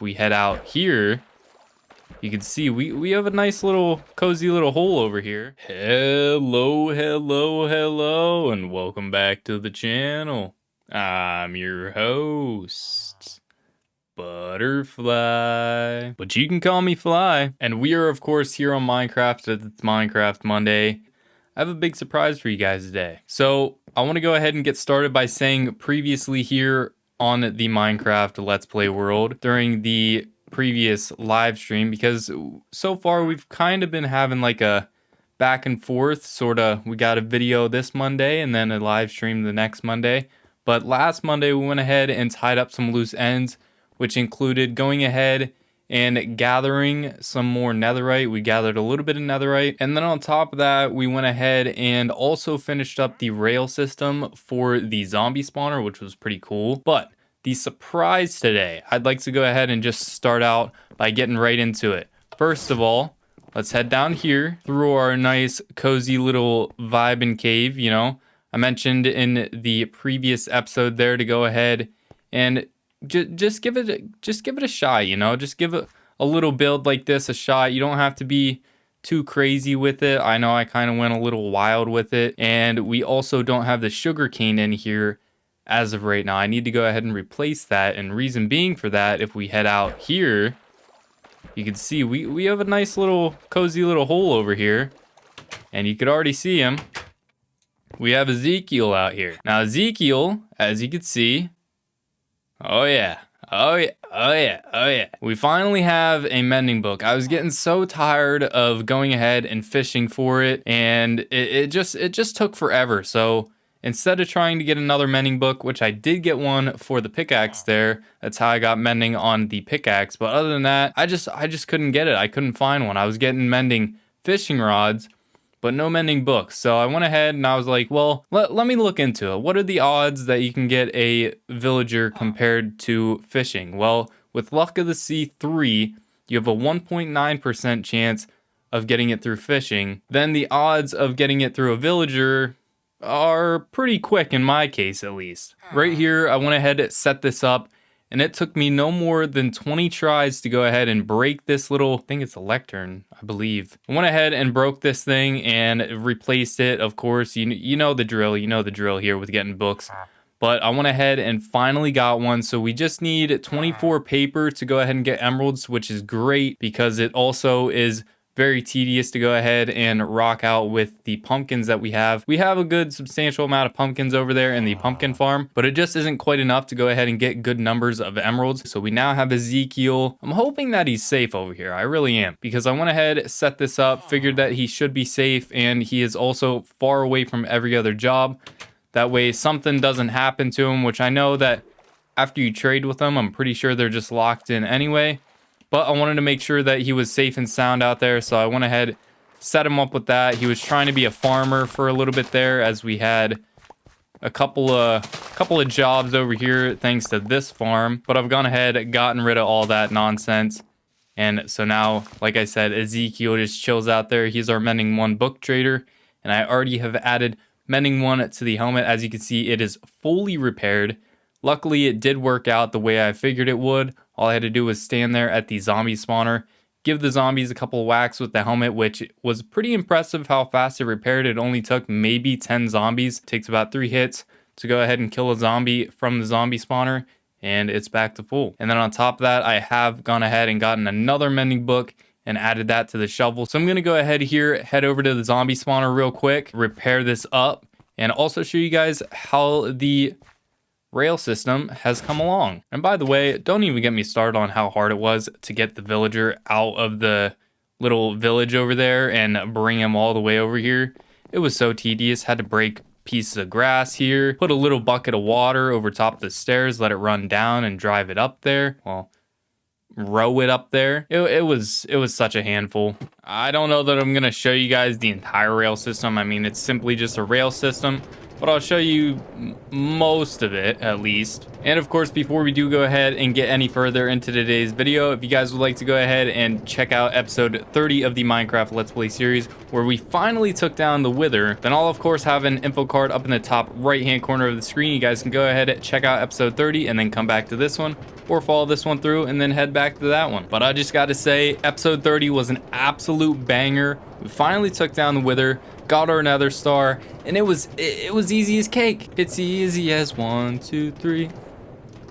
we head out here, you can see we have a nice little cozy little hole over here. Hello, and welcome back to the channel. I'm your host, Butterfly, but you can call me Fly. And we are, of course, here on Minecraft at It's Minecraft Monday. I have a big surprise for you guys today. So I want to go ahead and get started by saying previously here on the Minecraft Let's Play world during the previous live stream, because so far we've kind of been having like a back and forth sort of. We got a video this Monday and then a live stream the next Monday. But last Monday we went ahead and tied up some loose ends, which included going ahead and gathering some more netherite. We gathered a little bit of netherite, and then on top of that we went ahead and also finished up the rail system for the zombie spawner, which was pretty cool. But the surprise today, I'd like to go ahead and just start out by getting right into it. First of all, let's head down here through our nice cozy little vibe and cave. You know, I mentioned in the previous episode there to go ahead and just give it a shot. You know, just give a little build like this a shot. You don't have to be too crazy with it. I know I kind of went a little wild with it, and we also don't have the sugar cane in here as of right now. I need to go ahead and replace that, and reason being for that, if we head out here, you can see we have a nice little cozy little hole over here, and you could already see him. We have Ezekiel out here. Now Ezekiel, as you can see, oh yeah, we finally have a mending book. I was getting so tired of going ahead and fishing for it, and it just took forever. So instead of trying to get another mending book, which I did get one for the pickaxe there, that's how I got mending on the pickaxe. But other than that, I just couldn't get it. I couldn't find one. I was getting mending fishing rods, but no mending books. So I went ahead and I was like, well, let me look into it. What are the odds that you can get a villager compared to fishing? Well, with Luck of the Sea 3, you have a 1.9% chance of getting it through fishing. Then the odds of getting it through a villager are pretty quick, in my case at least. Right here, I went ahead and set this up, and it took me no more than 20 tries to go ahead and break this little, I think it's a lectern, I believe. I went ahead and broke this thing and replaced it. Of course, you know the drill. You know the drill here with getting books. But I went ahead and finally got one. So we just need 24 paper to go ahead and get emeralds, which is great because it also is very tedious to go ahead and rock out with the pumpkins that we have. We have a good substantial amount of pumpkins over there in the pumpkin farm, but it just isn't quite enough to go ahead and get good numbers of emeralds. So we now have Ezekiel. I'm hoping that he's safe over here. I really am, because I went ahead, set this up, figured that he should be safe, and he is also far away from every other job. That way something doesn't happen to him, which I know that after you trade with them, I'm pretty sure they're just locked in anyway. But I wanted to make sure that he was safe and sound out there, so I went ahead, set him up with that. He was trying to be a farmer for a little bit there, as we had a couple of jobs over here thanks to this farm. But I've gone ahead, gotten rid of all that nonsense. And so now, like I said, Ezekiel just chills out there. He's our Mending 1 book trader, and I already have added Mending 1 to the helmet. As you can see, it is fully repaired. Luckily, it did work out the way I figured it would. All I had to do was stand there at the zombie spawner, give the zombies a couple whacks with the helmet, which was pretty impressive how fast it repaired. It only took maybe 10 zombies. It takes about 3 hits to go ahead and kill a zombie from the zombie spawner, and it's back to full. And then on top of that, I have gone ahead and gotten another mending book and added that to the shovel. So I'm going to go ahead here, head over to the zombie spawner real quick, repair this up, and also show you guys how the rail system has come along. And by the way, don't even get me started on how hard it was to get the villager out of the little village over there and bring him all the way over here. It was so tedious. Had to break pieces of grass here, put a little bucket of water over top of the stairs, let it run down and drive it up there. Well, row it up there. It was such a handful. I don't know that I'm gonna show you guys the entire rail system. I mean, it's simply just a rail system, but I'll show you most of it at least. And of course, before we do go ahead and get any further into today's video, if you guys would like to go ahead and check out episode 30 of the Minecraft Let's Play series, where we finally took down the Wither, then I'll of course have an info card up in the top right hand corner of the screen. You guys can go ahead and check out episode 30 and then come back to this one, or follow this one through and then head back to that one. But I just gotta say, episode 30 was an absolute banger. We finally took down the Wither, got our Nether star, and it was easy as cake. It's easy as 1, 2, 3.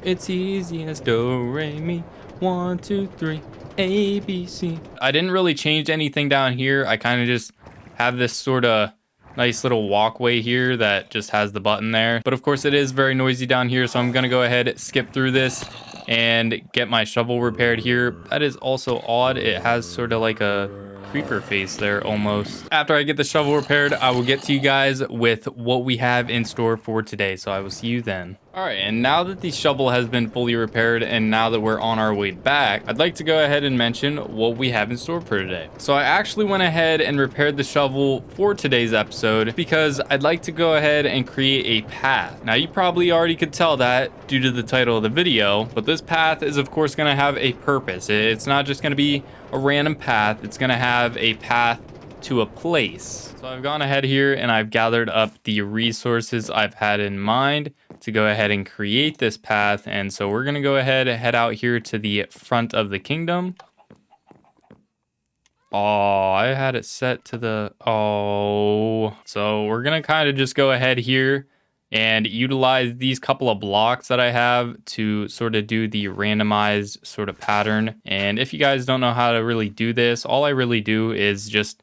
It's easy as do, re, mi, 1, 2, 3, A, B, C. I didn't really change anything down here. I kind of just have this sort of nice little walkway here that just has the button there. But of course it is very noisy down here, so I'm gonna go ahead, skip through this, and get my shovel repaired here. That is also odd. It has sort of like a creeper face there almost. After I get the shovel repaired, I will get to you guys with what we have in store for today. So I will see you then. All right, and now that the shovel has been fully repaired and now that we're on our way back, I'd like to go ahead and mention what we have in store for today. So I actually went ahead and repaired the shovel for today's episode because I'd like to go ahead and create a path. Now you probably already could tell that due to the title of the video, but this path is of course going to have a purpose. It's not just going to be a random path. It's going to have a path to a place. So I've gone ahead here and I've gathered up the resources I've had in mind to go ahead and create this path. And so we're going to go ahead and head out here to the front of the kingdom. Oh, I had it set to the... Oh. So we're going to kind of just go ahead here and utilize these couple of blocks that I have to sort of do the randomized sort of pattern. And if you guys don't know how to really do this, all I really do is just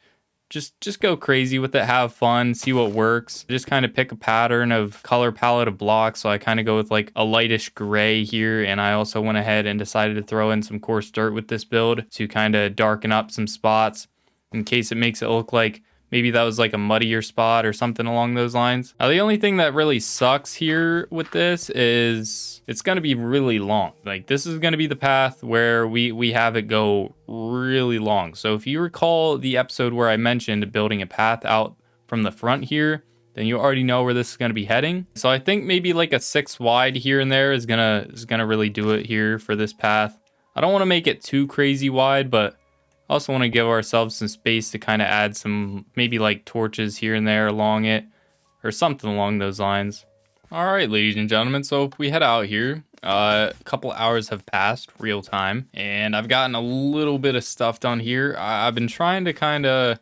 go crazy with it, have fun, see what works. Just kind of pick a pattern of color palette of blocks. So I kind of go with like a lightish gray here. And I also went ahead and decided to throw in some coarse dirt with this build to kind of darken up some spots in case it makes it look like maybe that was like a muddier spot or something along those lines. Now, the only thing that really sucks here with this is it's going to be really long. Like this is going to be the path where we have it go really long. So if you recall the episode where I mentioned building a path out from the front here, then you already know where this is going to be heading. So I think maybe like a 6 wide here and there is gonna really do it here for this path. I don't want to make it too crazy wide, but also want to give ourselves some space to kind of add some maybe like torches here and there along it or something along those lines. All right, ladies and gentlemen, so if we head out here, a couple hours have passed real time and I've gotten a little bit of stuff done here. I've been trying to kind of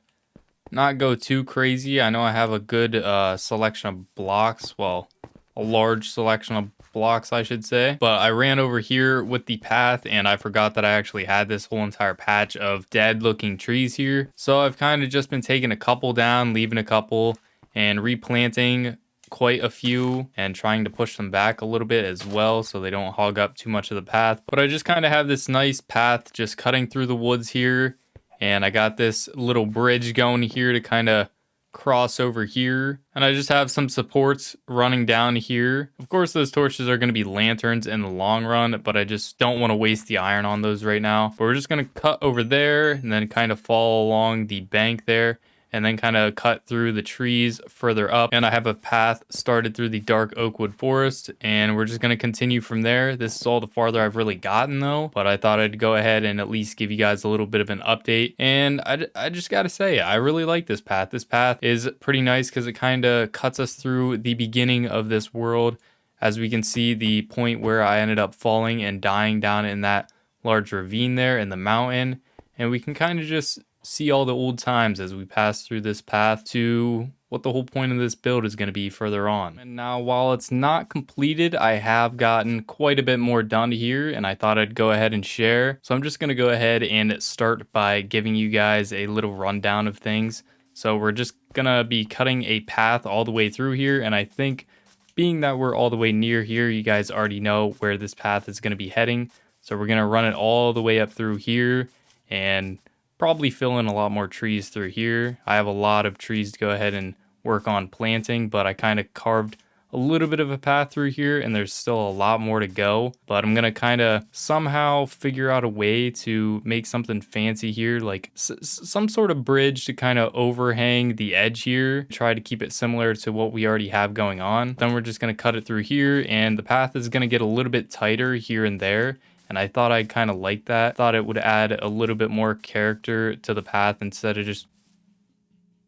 not go too crazy. I know I have a good selection of blocks. Well, a large selection of blocks, I should say. But I ran over here with the path and I forgot that I actually had this whole entire patch of dead looking trees here. So I've kind of just been taking a couple down, leaving a couple, and replanting quite a few and trying to push them back a little bit as well so they don't hog up too much of the path. But I just kind of have this nice path just cutting through the woods here. And I got this little bridge going here to kind of cross over here, and I just have some supports running down here. Of course those torches are going to be lanterns in the long run, but I just don't want to waste the iron on those right now. But we're just going to cut over there and then kind of follow along the bank there and then kind of cut through the trees further up. And I have a path started through the dark oak wood forest, and we're just going to continue from there. This is all the farther I've really gotten though, but I thought I'd go ahead and at least give you guys a little bit of an update. And I just got to say, I really like this path. This path is pretty nice because it kind of cuts us through the beginning of this world. As we can see, the point where I ended up falling and dying down in that large ravine there in the mountain. And we can kind of just see all the old times as we pass through this path to what the whole point of this build is going to be further on. And now, while it's not completed, I have gotten quite a bit more done here, and I thought I'd go ahead and share. So I'm just going to go ahead and start by giving you guys a little rundown of things. So we're just going to be cutting a path all the way through here, and I think being that we're all the way near here, you guys already know where this path is going to be heading. So we're going to run it all the way up through here and probably fill in a lot more trees through here. I have a lot of trees to go ahead and work on planting, but I kind of carved a little bit of a path through here, and there's still a lot more to go, but I'm gonna kind of somehow figure out a way to make something fancy here, like some sort of bridge to kind of overhang the edge here, try to keep it similar to what we already have going on. Then we're just gonna cut it through here, and the path is gonna get a little bit tighter here and there, and I thought I'd kind of like that. Thought it would add a little bit more character to the path instead of just...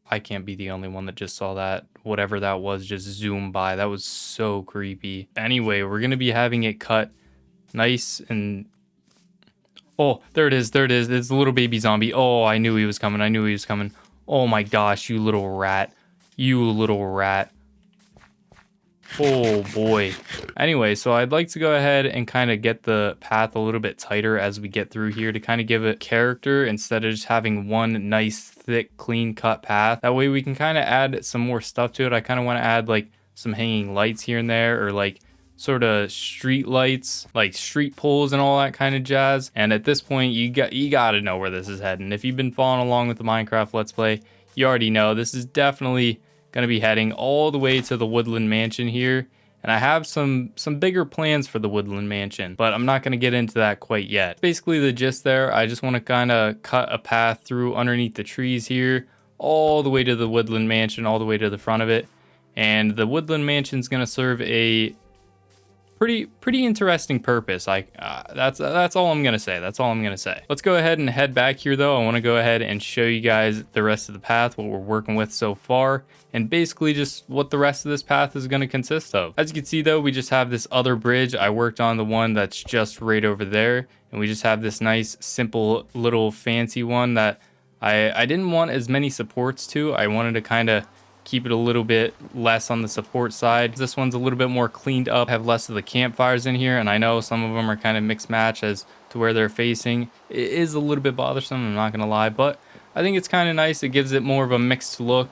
I can't be the only one that just saw that. Whatever that was just zoom by. That was so creepy. Anyway, we're going to be having it cut nice and... Oh, there it is. There it is. It's a little baby zombie. Oh, I knew he was coming. I knew he was coming. Oh my gosh, you little rat. You little rat. Oh boy. Anyway, so I'd like to go ahead and kind of get the path a little bit tighter as we get through here to kind of give it character instead of just having one nice thick clean cut path. That way we can kind of add some more stuff to it. I kind of want to add like some hanging lights here and there, or like sort of street lights, like street poles and all that kind of jazz. And at this point you got to know where this is heading. If you've been following along with the Minecraft Let's Play, you already know this is definitely gonna be heading all the way to the Woodland Mansion here, and I have some bigger plans for the Woodland Mansion, but I'm not gonna get into that quite yet. Basically the gist there, I just want to kind of cut a path through underneath the trees here all the way to the Woodland Mansion, all the way to the front of it. And the Woodland Mansion is gonna serve a pretty interesting purpose. That's all I'm gonna say. That's all I'm gonna say. Let's go ahead and head back here though. I want to go ahead and show you guys the rest of the path, what we're working with so far, and basically just what the rest of this path is going to consist of. As you can see though, we just have this other bridge. I worked on the one that's just right over there, and we just have this nice simple little fancy one that I didn't want as many supports to. I wanted to kind of keep it a little bit less on the support side. This one's a little bit more cleaned up, have less of the campfires in here, and I know some of them are kind of mixed match as to where they're facing. It is a little bit bothersome, I'm not gonna lie, but I think it's kind of nice. It gives it more of a mixed look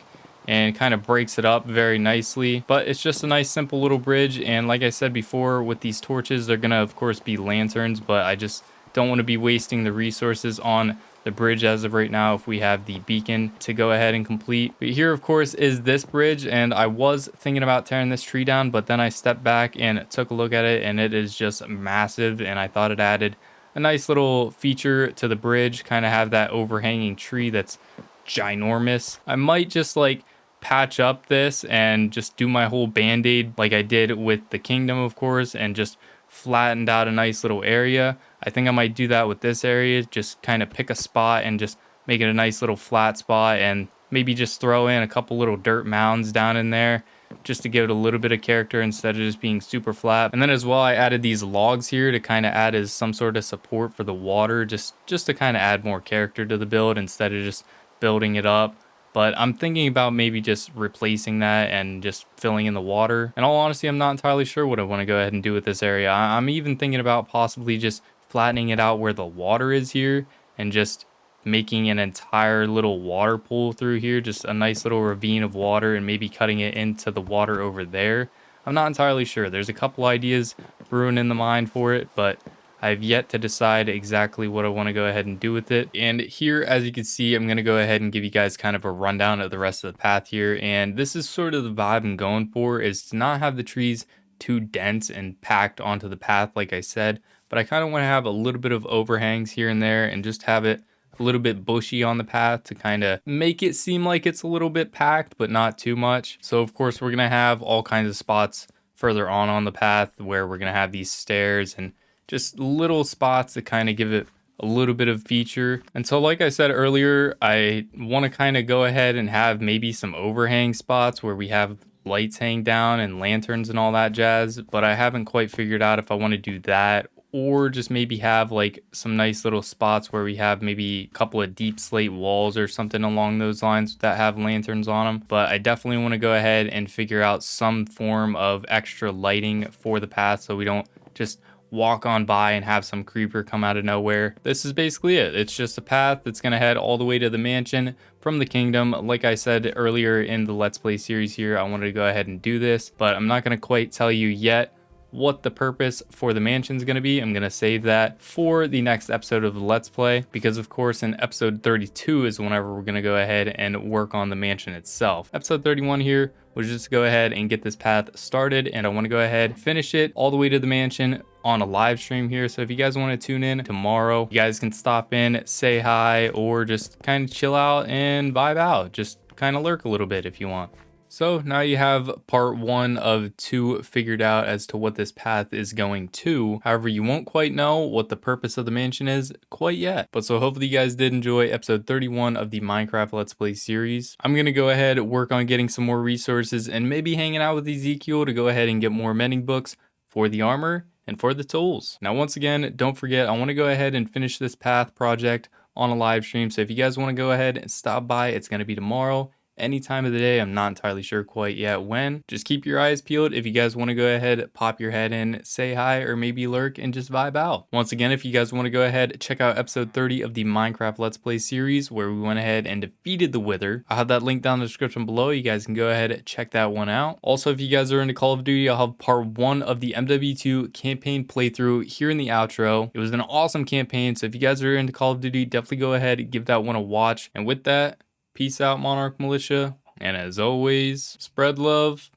and kind of breaks it up very nicely. But it's just a nice simple little bridge, and like I said before, with these torches, they're gonna of course be lanterns, but I just don't want to be wasting the resources on the bridge as of right now if we have the beacon to go ahead and complete. But here of course is this bridge, and I was thinking about tearing this tree down, but then I stepped back and took a look at it, and it is just massive, and I thought it added a nice little feature to the bridge, kind of have that overhanging tree that's ginormous. I might just like patch up this and just do my whole band-aid like I did with the kingdom of course, and just flattened out a nice little area. I think I might do that with this area, just kind of pick a spot and just make it a nice little flat spot, and maybe just throw in a couple little dirt mounds down in there just to give it a little bit of character instead of just being super flat. And then as well, I added these logs here to kind of add as some sort of support for the water, just to kind of add more character to the build instead of just building it up. But I'm thinking about maybe just replacing that and just filling in the water. In all honesty, I'm not entirely sure what I want to go ahead and do with this area. I'm even thinking about possibly just flattening it out where the water is here and just making an entire little water pool through here, just a nice little ravine of water, and maybe cutting it into the water over there. I'm not entirely sure. There's a couple ideas brewing in the mind for it, but I've yet to decide exactly what I want to go ahead and do with it. And here, as you can see, I'm going to go ahead and give you guys kind of a rundown of the rest of the path here. And this is sort of the vibe I'm going for, is to not have the trees too dense and packed onto the path like I said, but I kind of want to have a little bit of overhangs here and there and just have it a little bit bushy on the path to kind of make it seem like it's a little bit packed but not too much. So of course we're going to have all kinds of spots further on the path where we're going to have these stairs and just little spots to kind of give it a little bit of feature. And so like I said earlier, I want to kind of go ahead and have maybe some overhang spots where we have lights hang down and lanterns and all that jazz, but I haven't quite figured out if I want to do that or just maybe have like some nice little spots where we have maybe a couple of deep slate walls or something along those lines that have lanterns on them. But I definitely want to go ahead and figure out some form of extra lighting for the path so we don't just walk on by and have some creeper come out of nowhere. This is basically it. It's just a path that's going to head all the way to the mansion from the kingdom. Like I said earlier in the Let's Play series here, I wanted to go ahead and do this, but I'm not going to quite tell you yet what the purpose for the mansion is going to be. I'm going to save that for the next episode of the Let's Play, because of course in episode 32 is whenever we're going to go ahead and work on the mansion itself. Episode 31 here was just to go ahead and get this path started, and I want to go ahead and finish it all the way to the mansion on a live stream here. So if you guys want to tune in tomorrow, you guys can stop in, say hi, or just kind of chill out and vibe out. Just kind of lurk a little bit if you want. So now you have part 1 of 2 figured out as to what this path is going to. However, you won't quite know what the purpose of the mansion is quite yet. But so hopefully you guys did enjoy episode 31 of the Minecraft Let's Play series. I'm going to go ahead and work on getting some more resources and maybe hanging out with Ezekiel to go ahead and get more mending books for the armor and for the tools. Now, once again, don't forget, I want to go ahead and finish this path project on a live stream. So if you guys want to go ahead and stop by, it's going to be tomorrow. Any time of the day. I'm not entirely sure quite yet when. Just keep your eyes peeled if you guys want to go ahead, pop your head in, say hi, or maybe lurk and just vibe out. Once again, if you guys want to go ahead, check out episode 30 of the Minecraft Let's Play series, where we went ahead and defeated the Wither. I'll have that link down in the description below. You guys can go ahead and check that one out. Also, if you guys are into Call of Duty, I'll have part 1 of the MW2 campaign playthrough here in the outro. It was an awesome campaign, so if you guys are into Call of Duty, definitely go ahead and give that one a watch. And with that, peace out, Monarch Militia, and as always, spread love,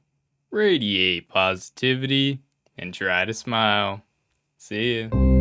radiate positivity, and try to smile. See ya.